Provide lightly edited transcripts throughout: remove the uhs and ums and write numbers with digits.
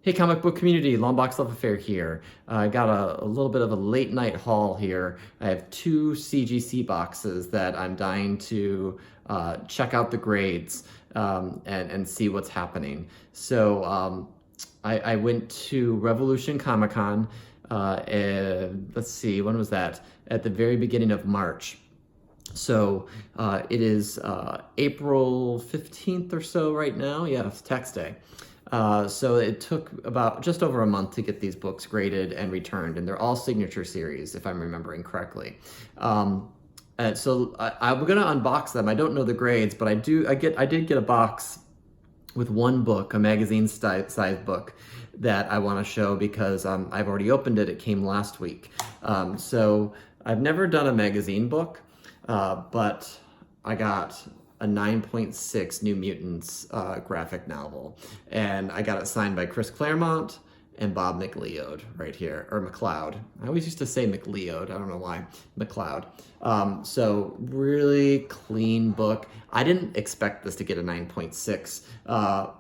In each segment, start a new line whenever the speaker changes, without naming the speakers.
Hey, comic book community, Long Box Love Affair here. I got a little bit of a late night haul here. I have two CGC boxes that I'm dying to check out the grades and see what's happening. So I went to Revolution Comic Con, and let's see, when was that? At the very beginning of March. So it is April 15th or so right now. Yeah, it's tax day. So it took about just over a month to get these books graded and returned, and they're all signature series, if I'm remembering correctly. I'm gonna unbox them. I don't know the grades, but I did get a box with one book, a magazine size book that I want to show because I've already opened it. It came last week. So I've never done a magazine book, but I got a 9.6 New Mutants graphic novel, and I got it signed by Chris Claremont and Bob McLeod right here, or McLeod. I always used to say McLeod, I don't know why, McLeod. So really clean book. I didn't expect this to get a 9.6.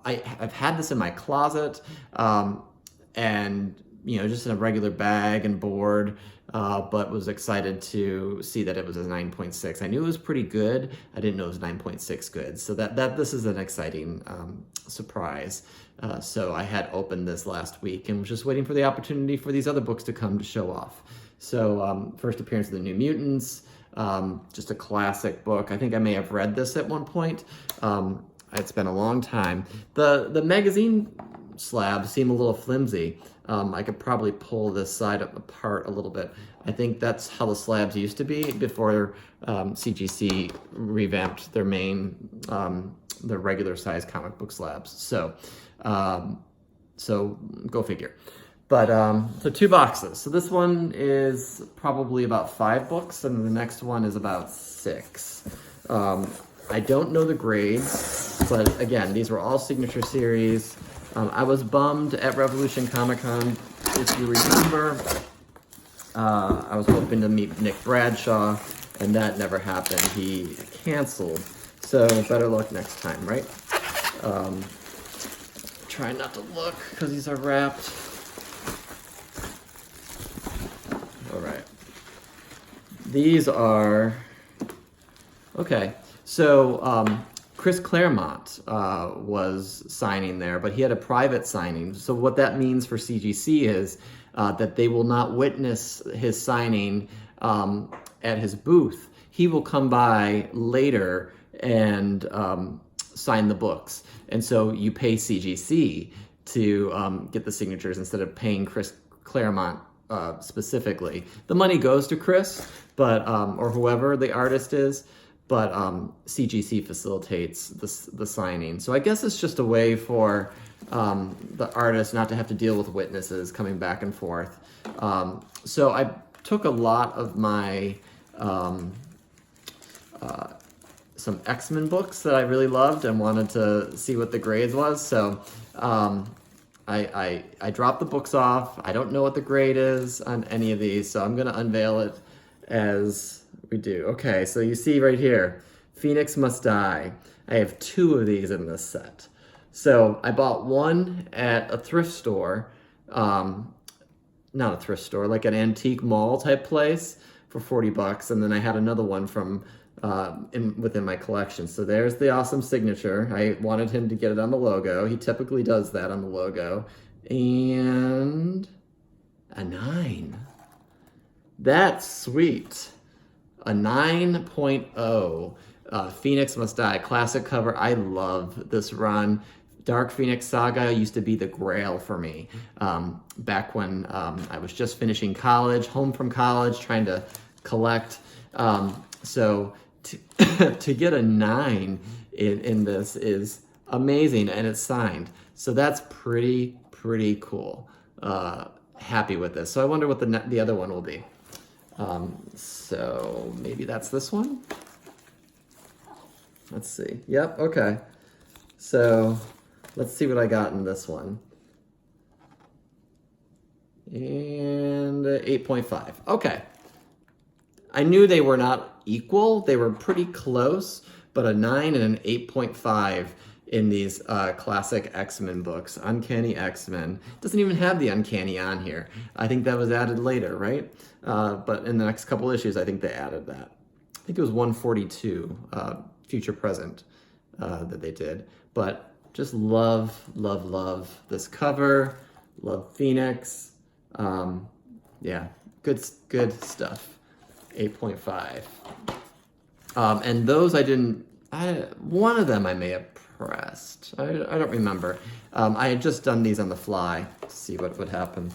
I've had this in my closet, and just in a regular bag and board, but was excited to see that it was a 9.6. I knew it was pretty good. I didn't know it was 9.6 good. So this is an exciting surprise. So I had opened this last week and was just waiting for the opportunity for these other books to come to show off. So first appearance of the New Mutants, just a classic book. I think I may have read this at one point. It's been a long time. The magazine slabs seem a little flimsy. I could probably pull this side apart a little bit. I think that's how the slabs used to be before CGC revamped their their regular size comic book slabs. So go figure. But so two boxes. So this one is probably about 5 books, and the next one is about 6. I don't know the grades, but again, these were all signature series. I was bummed at Revolution Comic Con, if you remember. I was hoping to meet Nick Bradshaw, and that never happened. He canceled. So better luck next time, right? Try not to look because these are wrapped. All right. These are, okay. So Chris Claremont was signing there, but he had a private signing. So what that means for CGC is that they will not witness his signing at his booth. He will come by later and sign the books. And so you pay CGC to get the signatures instead of paying Chris Claremont specifically. The money goes to Chris, but or whoever the artist is, but CGC facilitates the signing. So I guess it's just a way for the artist not to have to deal with witnesses coming back and forth. So I took a lot of my some X-Men books that I really loved and wanted to see what the grades was. So I dropped the books off. I don't know what the grade is on any of these, so I'm gonna unveil it as we do. Okay, so you see right here, Phoenix Must Die. I have 2 of these in this set. So I bought one at a thrift store, not a thrift store, like an antique mall type place for 40 bucks. And then I had another one from within my collection. So there's the awesome signature. I wanted him to get it on the logo. He typically does that on the logo. And a 9. That's sweet. A 9.0. Phoenix Must Die, classic cover. I love this run. Dark Phoenix Saga used to be the grail for me back when I was just finishing college, home from college, trying to collect. So to get a 9 in this is amazing, and it's signed. So that's pretty cool. Happy with this. So I wonder what the other one will be. So maybe that's this one. Let's see. Yep, okay. So let's see what I got in this one. And 8.5. Okay. I knew they were not equal. They were pretty close, but a 9 and an 8.5 in these classic X-Men books. Uncanny X-Men. Doesn't even have the Uncanny on here. I think that was added later, right? But in the next couple issues, I think they added that. I think it was 142, Future Present, that they did. But just love, love, love this cover. Love Phoenix. Yeah, good stuff. 8.5. And those one of them I may have pressed. I don't remember. I had just done these on the fly to see what would happen.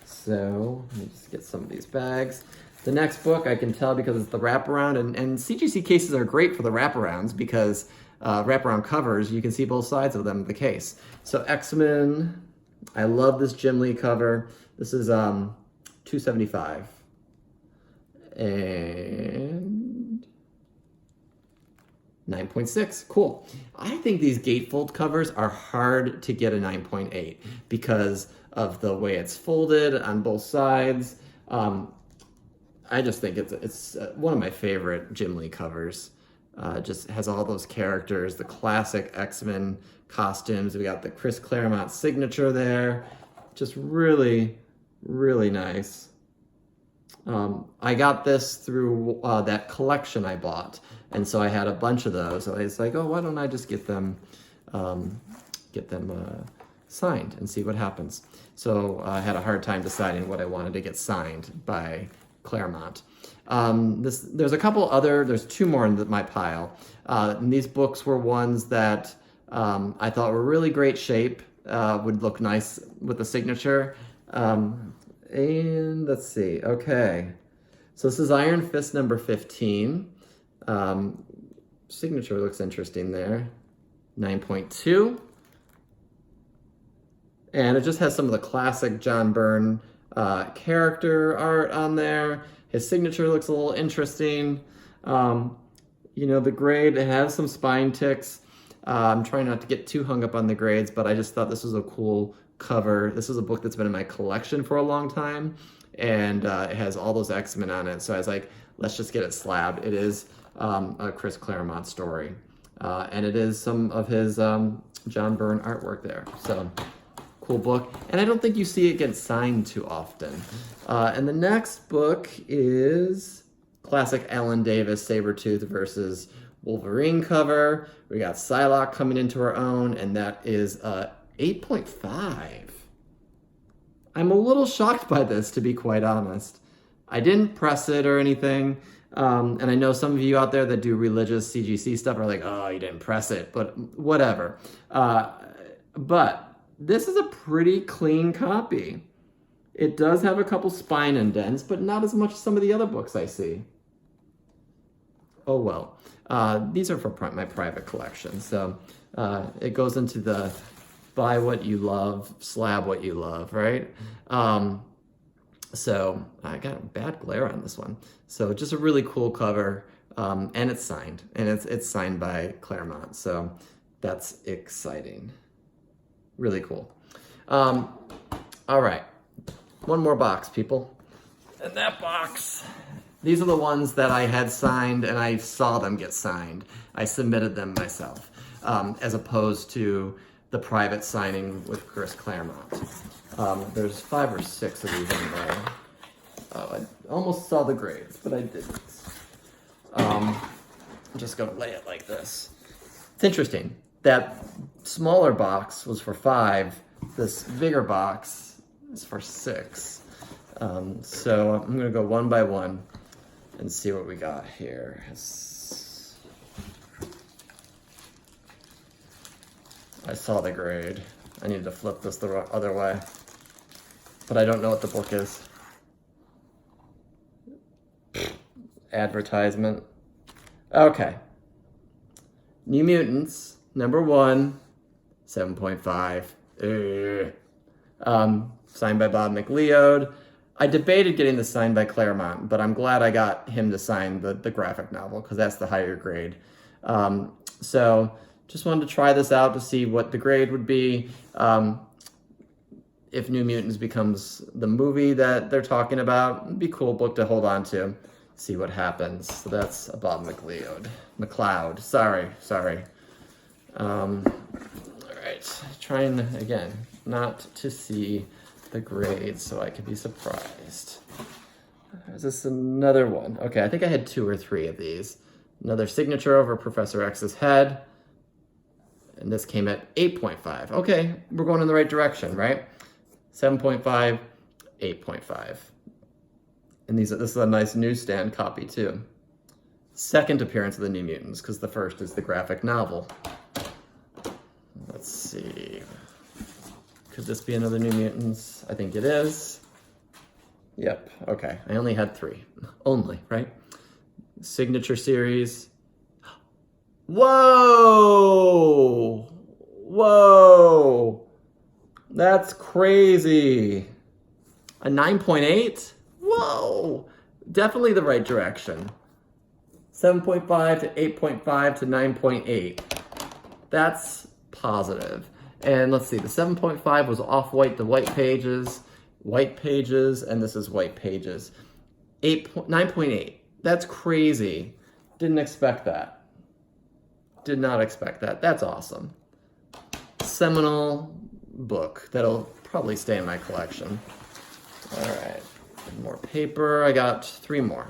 So let me just get some of these bags. The next book I can tell because it's the wraparound, and CGC cases are great for the wraparounds because wraparound covers, you can see both sides of them in the case. So X-Men, I love this Jim Lee cover. This is $275. And 9.6, cool. I think these gatefold covers are hard to get a 9.8 because of the way it's folded on both sides. I just think it's one of my favorite Jim Lee covers. Just has all those characters, the classic X-Men costumes. We got the Chris Claremont signature there. Just really, really nice. I got this through that collection I bought, and so I had a bunch of those. So I was like, oh, why don't I just get them signed and see what happens. So I had a hard time deciding what I wanted to get signed by Claremont. There's a couple other, there's two more in my pile. And these books were ones that I thought were really great shape, would look nice with the signature. And let's see, okay. So this is Iron Fist number 15. Signature looks interesting there. 9.2. And it just has some of the classic John Byrne character art on there. His signature looks a little interesting. You know, the grade, it has some spine ticks. I'm trying not to get too hung up on the grades, but I just thought this was a cool cover. This is a book that's been in my collection for a long time, and it has all those X-Men on it. So I was like, let's just get it slabbed. It is a Chris Claremont story, and it is some of his John Byrne artwork there. So cool book, and I don't think you see it get signed too often. And the next book is classic Alan Davis Sabretooth versus Wolverine cover. We got Psylocke coming into her own, and that is 8.5. I'm a little shocked by this, to be quite honest. I didn't press it or anything, and I know some of you out there that do religious CGC stuff are like, oh, you didn't press it, but whatever. But this is a pretty clean copy. It does have a couple spine indents, but not as much as some of the other books I see. Oh well. These are for my private collection, so it goes into the buy what you love, slab what you love, right? So I got a bad glare on this one. So just a really cool cover, and it's signed, and it's signed by Claremont, so that's exciting. Really cool. All right, one more box, people. And that box, these are the ones that I had signed and I saw them get signed. I submitted them myself, as opposed to the private signing with Chris Claremont. There's 5 or 6 of these in there. Oh, I almost saw the grades, but I didn't. I'm just gonna lay it like this. It's interesting. That smaller box was for 5. This bigger box is for 6. So I'm gonna go one by one and see what we got here. I saw the grade. I need to flip this the other way, but I don't know what the book is. Advertisement. Okay. New Mutants, number 1, 7.5. Signed by Bob McLeod. I debated getting this signed by Claremont, but I'm glad I got him to sign the graphic novel because that's the higher grade. So just wanted to try this out to see what the grade would be. If New Mutants becomes the movie that they're talking about, it'd be a cool book to hold on to, see what happens. So that's a Bob McLeod. McLeod, sorry. right, trying again not to see the grades so I could be surprised. Is this another one? Okay, I think I had 2 or 3 of these. Another signature over Professor X's head. And this came at 8.5. Okay, we're going in the right direction, right? 7.5, 8.5. And this is a nice newsstand copy too. Second appearance of the New Mutants, because the first is the graphic novel. Let's see. Could this be another New Mutants? I think it is. Yep, okay. I only had 3. Only, right? Signature series. Whoa! Whoa! That's crazy. A 9.8? Whoa! Definitely the right direction. 7.5 to 8.5 to 9.8. That's positive. And let's see, the 7.5 was off-white, the white pages, and this is white pages. 9.8. That's crazy. Didn't expect that. Did not expect that. That's awesome. Seminal book that'll probably stay in my collection. All right, more paper. I got 3 more.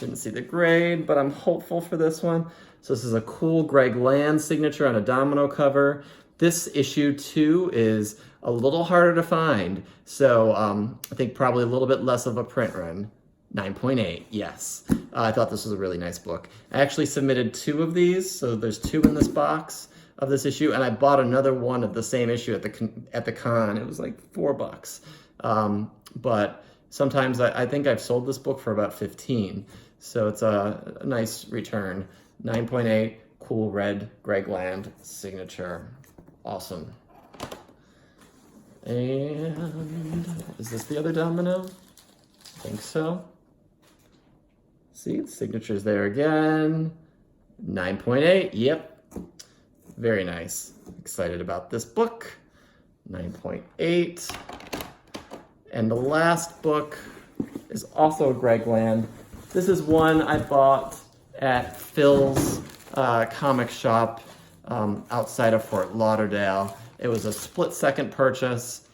Didn't see the grade, but I'm hopeful for this one. So this is a cool Greg Land signature on a domino cover. This issue 2 is a little harder to find. So I think probably a little bit less of a print run. 9.8, yes. I thought this was a really nice book. I actually submitted 2 of these, so there's 2 in this box of this issue, and I bought another one of the same issue at the con. It was like $4. But sometimes I think I've sold this book for about 15, so it's a nice return. 9.8, cool red Greg Land signature. Awesome. And is this the other domino? I think so. See, the signature's there again. 9.8, yep. Very nice. Excited about this book. 9.8. And the last book is also Greg Land. This is one I bought at Phil's comic shop outside of Fort Lauderdale. It was a split-second purchase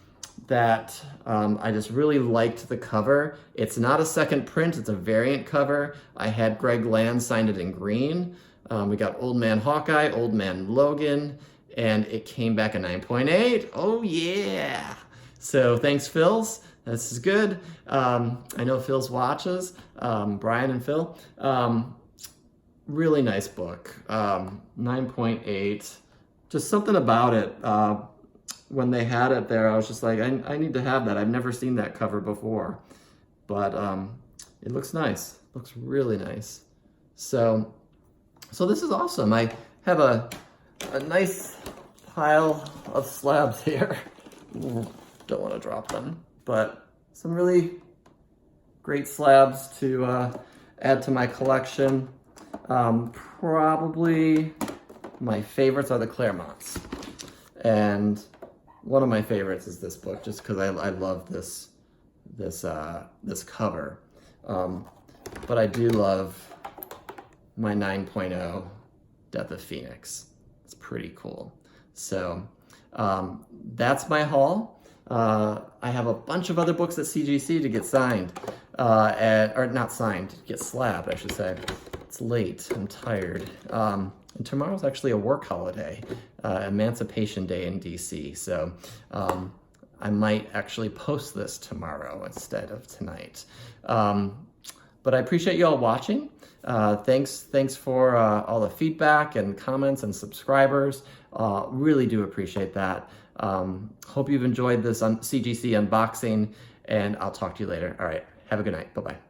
that I just really liked the cover. It's not a second print, it's a variant cover. I had Greg Land signed it in green. We got Old Man Hawkeye, Old Man Logan, and it came back a 9.8. Oh yeah! So thanks, Phil's. This is good. I know Phil's watches, Brian and Phil. Really nice book. 9.8. Just something about it. When they had it there, I was just like, I need to have that. I've never seen that cover before. But it looks nice. Looks really nice. So this is awesome. I have a nice pile of slabs here. Don't want to drop them. But some really great slabs to add to my collection. Probably my favorites are the Claremonts. And one of my favorites is this book, just because I love this cover. But I do love my 9.0 Death of Phoenix. It's pretty cool. So that's my haul. I have a bunch of other books at CGC to get signed, or not signed, get slabbed, I should say. It's late, I'm tired. And tomorrow's actually a work holiday, Emancipation Day in DC. So I might actually post this tomorrow instead of tonight. But I appreciate you all watching. Thanks for all the feedback and comments and subscribers. Really do appreciate that. Hope you've enjoyed this CGC unboxing, and I'll talk to you later. All right, have a good night. Bye-bye.